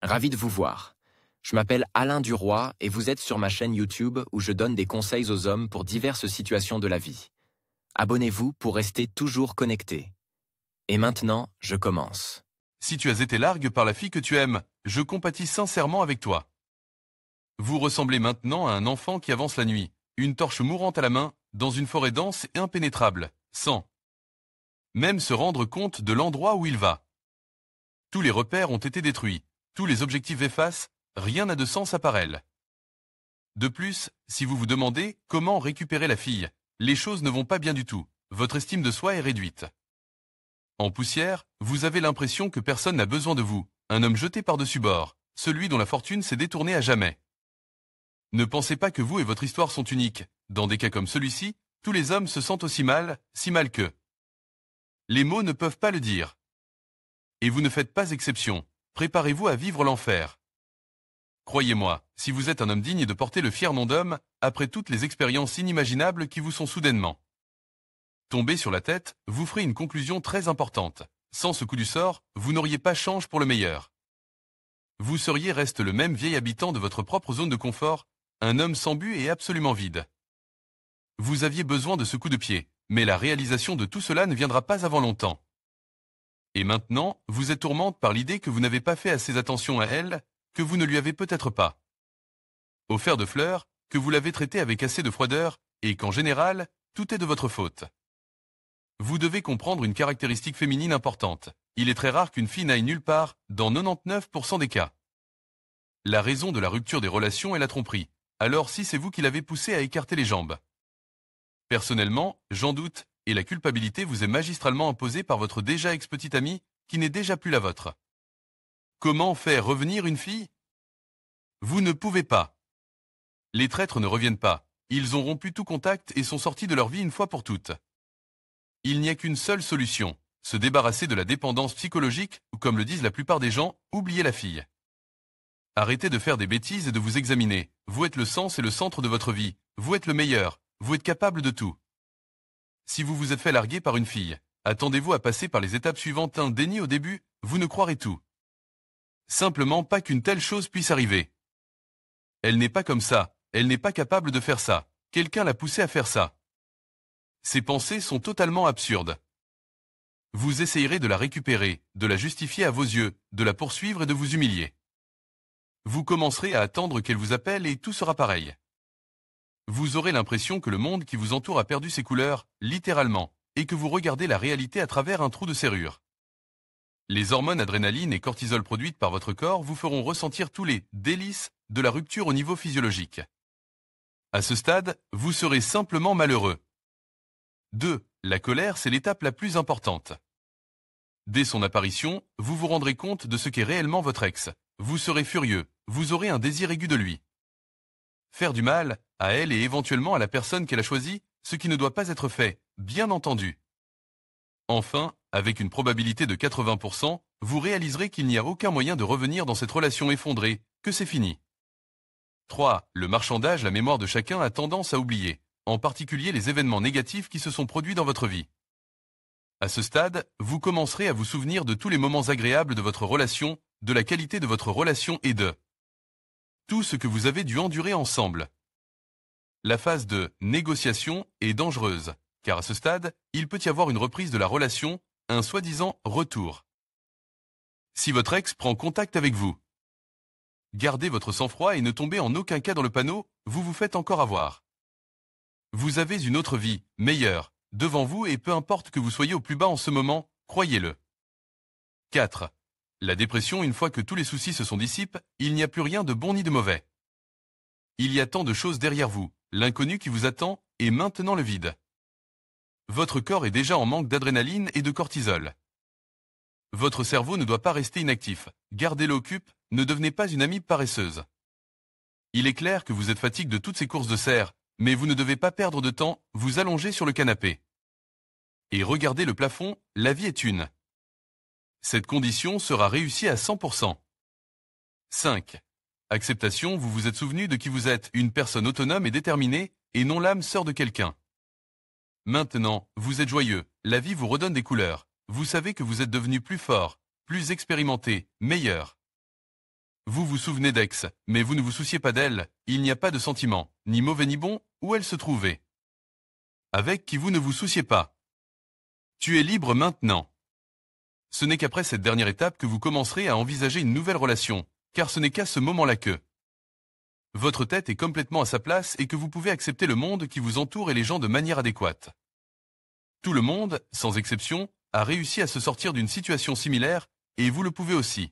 Ravi de vous voir. Je m'appelle Alain Duroy et vous êtes sur ma chaîne YouTube où je donne des conseils aux hommes pour diverses situations de la vie. Abonnez-vous pour rester toujours connecté. Et maintenant, je commence. Si tu as été largue par la fille que tu aimes, je compatis sincèrement avec toi. Vous ressemblez maintenant à un enfant qui avance la nuit, une torche mourante à la main, dans une forêt dense et impénétrable, sans même se rendre compte de l'endroit où il va. Tous les repères ont été détruits, tous les objectifs effacent, rien n'a de sens à part elle. De plus, si vous vous demandez comment récupérer la fille, les choses ne vont pas bien du tout, votre estime de soi est réduite. En poussière, vous avez l'impression que personne n'a besoin de vous, un homme jeté par-dessus bord, celui dont la fortune s'est détournée à jamais. Ne pensez pas que vous et votre histoire sont uniques, dans des cas comme celui-ci, tous les hommes se sentent aussi mal, si mal que. Les mots ne peuvent pas le dire. Et vous ne faites pas exception, préparez-vous à vivre l'enfer. Croyez-moi, si vous êtes un homme digne de porter le fier nom d'homme, après toutes les expériences inimaginables qui vous sont soudainement tombées sur la tête, vous ferez une conclusion très importante. Sans ce coup du sort, vous n'auriez pas chance pour le meilleur. Vous seriez reste le même vieil habitant de votre propre zone de confort, un homme sans but et absolument vide. Vous aviez besoin de ce coup de pied, mais la réalisation de tout cela ne viendra pas avant longtemps. Et maintenant, vous êtes tourmente par l'idée que vous n'avez pas fait assez attention à elle, que vous ne lui avez peut-être pas offert de fleurs, que vous l'avez traitée avec assez de froideur, et qu'en général, tout est de votre faute. Vous devez comprendre une caractéristique féminine importante. Il est très rare qu'une fille n'aille nulle part, dans 99% des cas. La raison de la rupture des relations est la tromperie. Alors si c'est vous qui l'avez poussée à écarter les jambes. Personnellement, j'en doute, et la culpabilité vous est magistralement imposée par votre déjà ex-petite amie, qui n'est déjà plus la vôtre. Comment faire revenir une fille? Vous ne pouvez pas. Les traîtres ne reviennent pas, ils ont rompu tout contact et sont sortis de leur vie une fois pour toutes. Il n'y a qu'une seule solution, se débarrasser de la dépendance psychologique, ou comme le disent la plupart des gens, oublier la fille. Arrêtez de faire des bêtises et de vous examiner, vous êtes le sens et le centre de votre vie, vous êtes le meilleur, vous êtes capable de tout. Si vous vous êtes fait larguer par une fille, attendez-vous à passer par les étapes suivantes. Un déni au début, vous ne croirez tout. Simplement pas qu'une telle chose puisse arriver. Elle n'est pas comme ça, elle n'est pas capable de faire ça, quelqu'un l'a poussée à faire ça. Ces pensées sont totalement absurdes. Vous essayerez de la récupérer, de la justifier à vos yeux, de la poursuivre et de vous humilier. Vous commencerez à attendre qu'elle vous appelle et tout sera pareil. Vous aurez l'impression que le monde qui vous entoure a perdu ses couleurs, littéralement, et que vous regardez la réalité à travers un trou de serrure. Les hormones adrénaline et cortisol produites par votre corps vous feront ressentir tous les délices de la rupture au niveau physiologique. À ce stade, vous serez simplement malheureux. 2. La colère, c'est l'étape la plus importante. Dès son apparition, vous vous rendrez compte de ce qu'est réellement votre ex. Vous serez furieux, vous aurez un désir aigu de lui. Faire du mal, à elle et éventuellement à la personne qu'elle a choisie, ce qui ne doit pas être fait, bien entendu. Enfin, avec une probabilité de 80%, vous réaliserez qu'il n'y a aucun moyen de revenir dans cette relation effondrée, que c'est fini. 3. Le marchandage, la mémoire de chacun a tendance à oublier, en particulier les événements négatifs qui se sont produits dans votre vie. À ce stade, vous commencerez à vous souvenir de tous les moments agréables de votre relation, de la qualité de votre relation et de tout ce que vous avez dû endurer ensemble. La phase de négociation est dangereuse, car à ce stade, il peut y avoir une reprise de la relation, un soi-disant retour. Si votre ex prend contact avec vous, gardez votre sang-froid et ne tombez en aucun cas dans le panneau, vous vous faites encore avoir. Vous avez une autre vie, meilleure, devant vous et peu importe que vous soyez au plus bas en ce moment, croyez-le. 4. La dépression, une fois que tous les soucis se sont dissipés, il n'y a plus rien de bon ni de mauvais. Il y a tant de choses derrière vous, l'inconnu qui vous attend, et maintenant le vide. Votre corps est déjà en manque d'adrénaline et de cortisol. Votre cerveau ne doit pas rester inactif, gardez-le occupe, ne devenez pas une amie paresseuse. Il est clair que vous êtes fatigué de toutes ces courses de cerf, mais vous ne devez pas perdre de temps, vous allonger sur le canapé. Et regardez le plafond, la vie est une. Cette condition sera réussie à 100%. 5. Acceptation, vous vous êtes souvenu de qui vous êtes, une personne autonome et déterminée, et non l'âme sœur de quelqu'un. Maintenant, vous êtes joyeux, la vie vous redonne des couleurs, vous savez que vous êtes devenu plus fort, plus expérimenté, meilleur. Vous vous souvenez d'Aix, mais vous ne vous souciez pas d'elle, il n'y a pas de sentiment, ni mauvais ni bon, où elle se trouvait. Avec qui vous ne vous souciez pas. Tu es libre maintenant. Ce n'est qu'après cette dernière étape que vous commencerez à envisager une nouvelle relation, car ce n'est qu'à ce moment-là que votre tête est complètement à sa place et que vous pouvez accepter le monde qui vous entoure et les gens de manière adéquate. Tout le monde, sans exception, a réussi à se sortir d'une situation similaire, et vous le pouvez aussi.